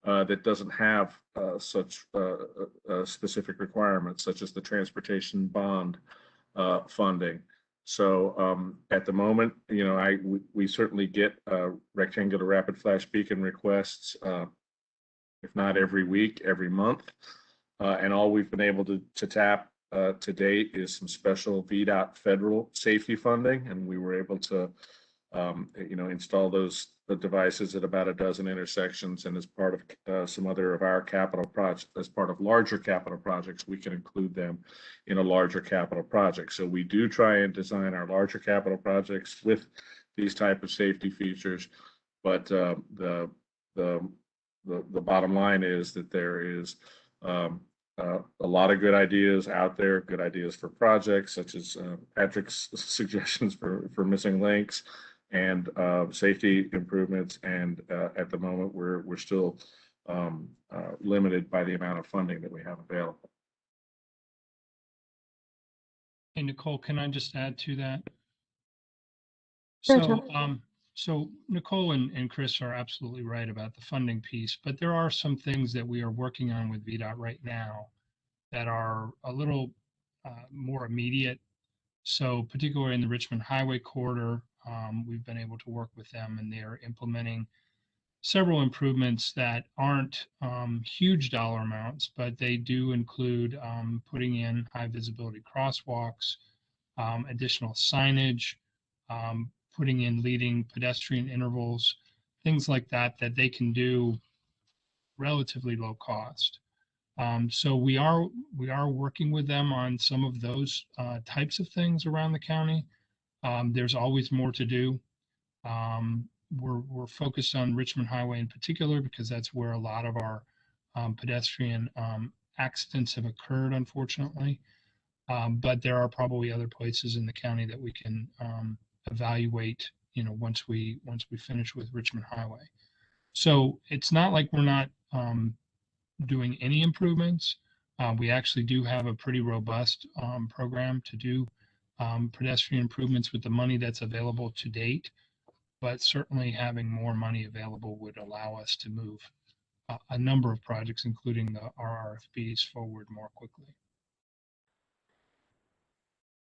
Speaker 5: that doesn't have such specific requirements, such as the transportation bond funding. So at the moment, you know, we certainly get rectangular rapid flash beacon requests, if not every week, every month. And all we've been able to tap to date is some special VDOT federal safety funding, and we were able to, you know, install those devices at about a dozen intersections. And as part of some other of our capital projects, as part of larger capital projects, we can include them in a larger capital project. So we do try and design our larger capital projects with these type of safety features, but the bottom line is that there is a lot of good ideas out there, good ideas for projects, such as Patrick's suggestions for missing links and safety improvements. And at the moment, we're still limited by the amount of funding that we have available.
Speaker 6: Hey, Nicole, can I just add to that?
Speaker 1: Sure,
Speaker 6: So,
Speaker 1: Tom.
Speaker 6: so Nicole and Chris are absolutely right about the funding piece, but there are some things that we are working on with VDOT right now that are a little more immediate. So particularly in the Richmond Highway corridor, we've been able to work with them, and they are implementing several improvements that aren't huge dollar amounts, but they do include putting in high visibility crosswalks, additional signage, putting in leading pedestrian intervals, things like that, that they can do relatively low cost. So we are working with them on some of those types of things around the county. There's always more to do. We're focused on Richmond Highway in particular because that's where a lot of our pedestrian accidents have occurred, unfortunately. But there are probably other places in the county that we can evaluate, you know, once we finish with Richmond Highway. So it's not like we're not doing any improvements. We actually do have a pretty robust program to do pedestrian improvements with the money that's available to date, but certainly having more money available would allow us to move a number of projects, including our RFPs, forward more quickly.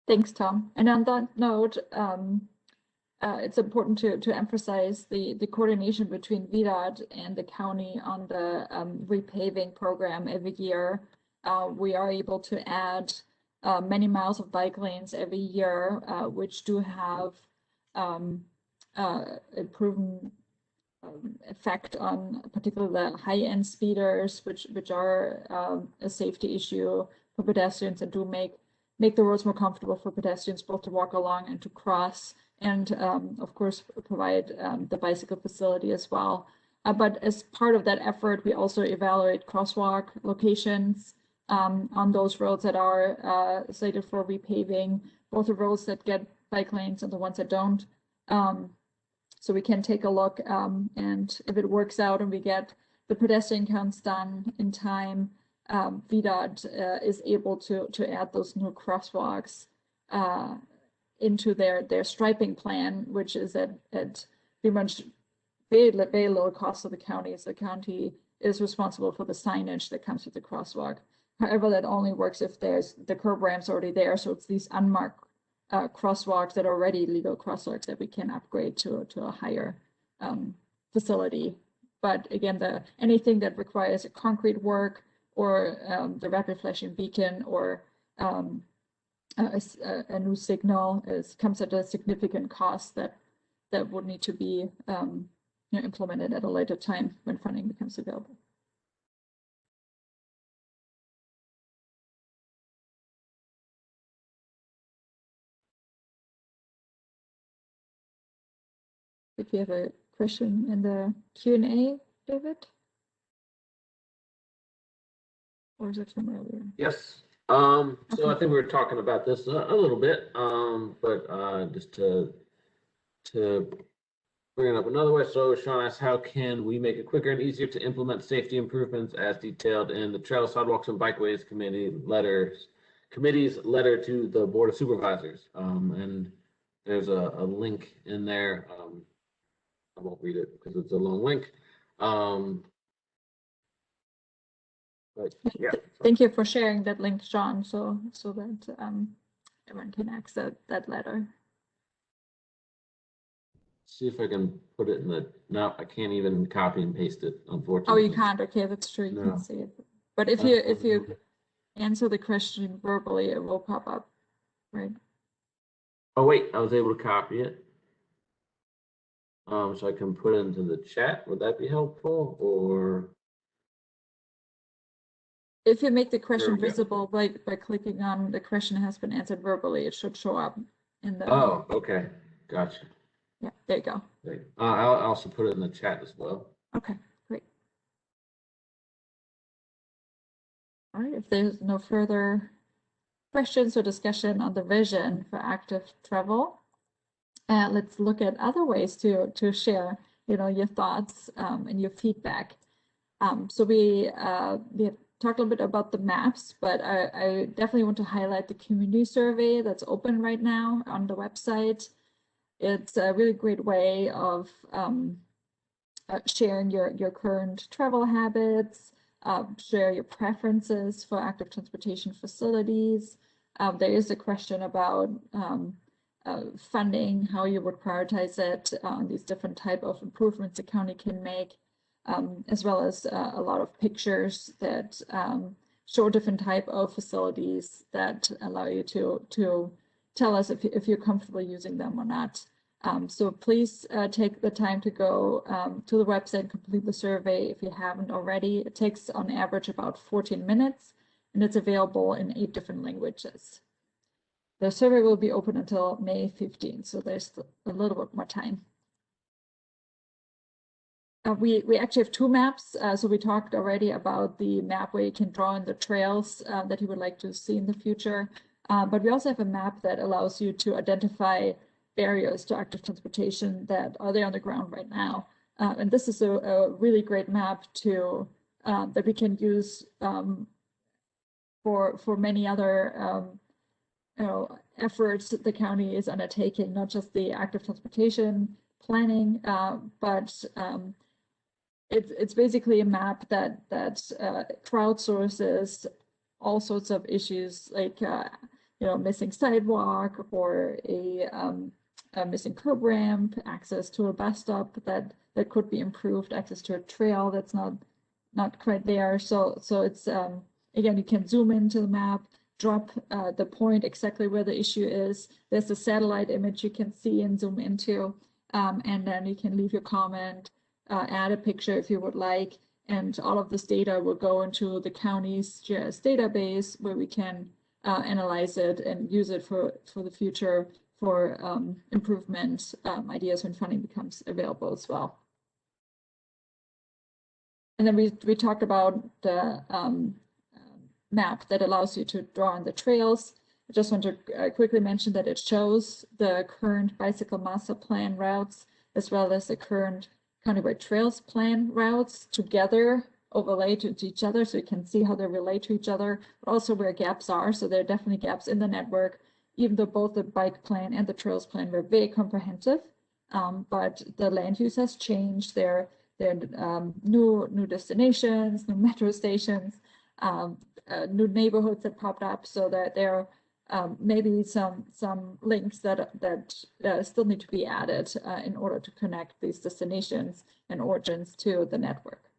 Speaker 1: Thanks, Tom. And on that note, it's important to emphasize the coordination between VDOT and the county on the repaving program every year. We are able to add many miles of bike lanes every year, which do have a proven effect on particularly the high-end speeders, which are a safety issue for pedestrians, and do make the roads more comfortable for pedestrians both to walk along and to cross, and of course provide the bicycle facility as well. But as part of that effort, we also evaluate crosswalk locations on those roads that are slated for repaving, both the roads that get bike lanes and the ones that don't. So we can take a look, and if it works out and we get the pedestrian counts done in time, VDOT is able to add those new crosswalks into their striping plan, which is at pretty much very low cost of the county. So the county is responsible for the signage that comes with the crosswalk. However, that only works if there's the curb ramps already there. So it's these unmarked crosswalks that are already legal crosswalks that we can upgrade to a higher facility. But again, anything that requires a concrete work or the rapid flashing beacon or a new signal comes at a significant cost that would need to be implemented at a later time when funding becomes available. If you have a question in the Q&A, David? Or is it from earlier?
Speaker 2: Yes. So I think we were talking about this a little bit, but just to bring it up another way. So Sean asks, how can we make it quicker and easier to implement safety improvements as detailed in the Trail, Sidewalks, and Bikeways committee's letter to the Board of Supervisors? And there's a link in there. I won't read it because it's a long link. But yeah.
Speaker 1: Thank you for sharing that link, Sean, so that everyone can access that letter.
Speaker 2: See if I can put it in the, no, I can't even copy and paste it, unfortunately.
Speaker 1: Oh, you can't. Okay, that's true. You
Speaker 2: No.
Speaker 1: can see it. But if you answer the question verbally, it will pop up, right?
Speaker 2: Oh wait, I was able to copy it. So I can put it into the chat. Would that be helpful? Or
Speaker 1: if you make the question
Speaker 2: we go.
Speaker 1: visible by clicking on the question has been answered verbally, it should show up in the.
Speaker 2: Oh, okay, gotcha.
Speaker 1: Yeah, there you go.
Speaker 2: Great. I'll also put it in the chat as well.
Speaker 1: Okay, great. All right, if there's no further questions or discussion on the vision for active travel, let's look at other ways to share, your thoughts and your feedback. So we have talked a little bit about the maps, but I definitely want to highlight the community survey that's open right now on the website. It's a really great way of sharing your current travel habits, share your preferences for active transportation facilities. There is a question about funding, how you would prioritize it, these different type of improvements the county can make, as well as a lot of pictures that show different type of facilities that allow you to tell us if you're comfortable using them or not. So please take the time to go to the website and complete the survey if you haven't already. It takes on average about 14 minutes and it's available in 8 different languages. The survey will be open until May 15th, so there's a little bit more time. We actually have 2 maps. So we talked already about the map where you can draw in the trails that you would like to see in the future. But we also have a map that allows you to identify barriers to active transportation that are there on the ground right now. And this is a really great map that we can use for many other efforts that the county is undertaking, not just the active transportation planning, but it's basically a map that crowdsources all sorts of issues like missing sidewalk or a missing curb ramp, access to a bus stop that could be improved, access to a trail that's not quite there. So it's again, you can zoom into the map, drop the point exactly where the issue is. There's a satellite image you can see and zoom into, and then you can leave your comment, add a picture if you would like, and all of this data will go into the county's GIS database where we can analyze it and use it for the future for improvement ideas when funding becomes available as well. And then we talked about the map that allows you to draw on the trails. I just want to quickly mention that it shows the current bicycle master plan routes as well as the current countywide trails plan routes together, overlaid to each other, so you can see how they relate to each other, but also where gaps are. So there are definitely gaps in the network, even though both the bike plan and the trails plan were very comprehensive. But the land use has changed. There are new destinations, new metro stations, new neighborhoods that popped up, so that there are maybe some links that still need to be added in order to connect these destinations and origins to the network.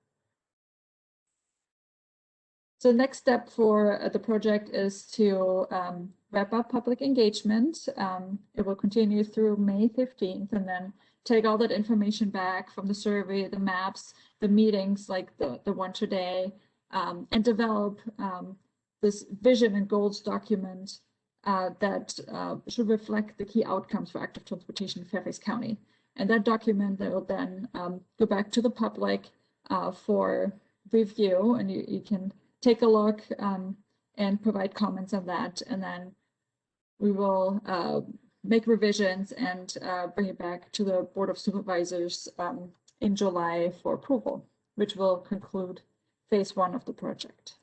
Speaker 1: So the next step for the project is to wrap up public engagement. It will continue through May 15th, and then take all that information back from the survey, the maps, the meetings like the one today, and develop this vision and goals document that should reflect the key outcomes for active transportation in Fairfax County. And that document that will then go back to the public for review, and you can take a look and provide comments on that. And then we will make revisions and bring it back to the Board of Supervisors in July for approval, which will conclude phase 1 of the project.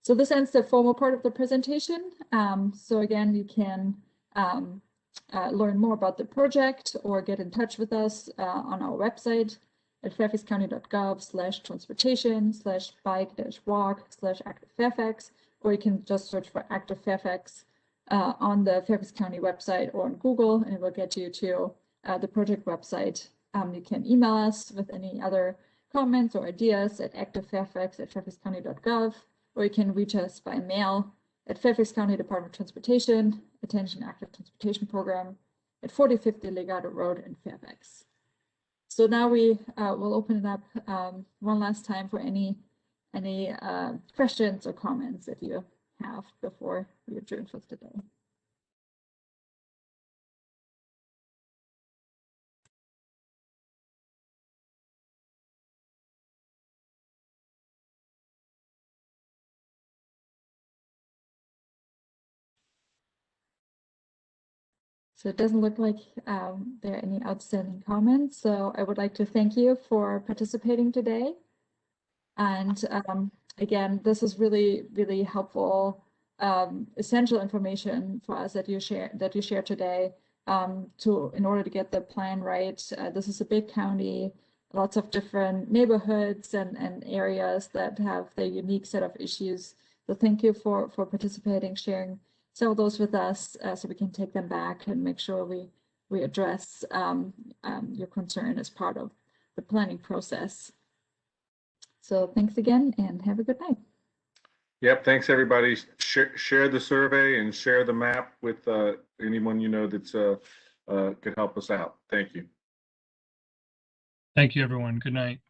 Speaker 1: So this ends the formal part of the presentation. So again, you can learn more about the project or get in touch with us on our website at fairfaxcounty.gov/transportation/bike-walk/ActiveFairfax, or you can just search for ActiveFairfax on the Fairfax County website or on Google, and it will get you to the project website. You can email us with any other comments or ideas at ActiveFairfax@fairfaxcounty.gov, or you can reach us by mail at Fairfax County Department of Transportation, Attention Active Transportation Program at 4050 Legato Road in Fairfax. So now we will open it up one last time for any questions or comments that you have before we adjourn for today. So it doesn't look like there are any outstanding comments. So I would like to thank you for participating today. And again, this is really, really helpful, essential information for us that you share today in order to get the plan right. This is a big county, lots of different neighborhoods and areas that have their unique set of issues. So thank you for participating, sharing some of those with us so we can take them back and make sure we address your concern as part of the planning process. So thanks again and have a good night.
Speaker 5: Yep, thanks everybody. Share the survey and share the map with anyone you know that's could help us out. Thank you.
Speaker 6: Thank you, everyone. Good night.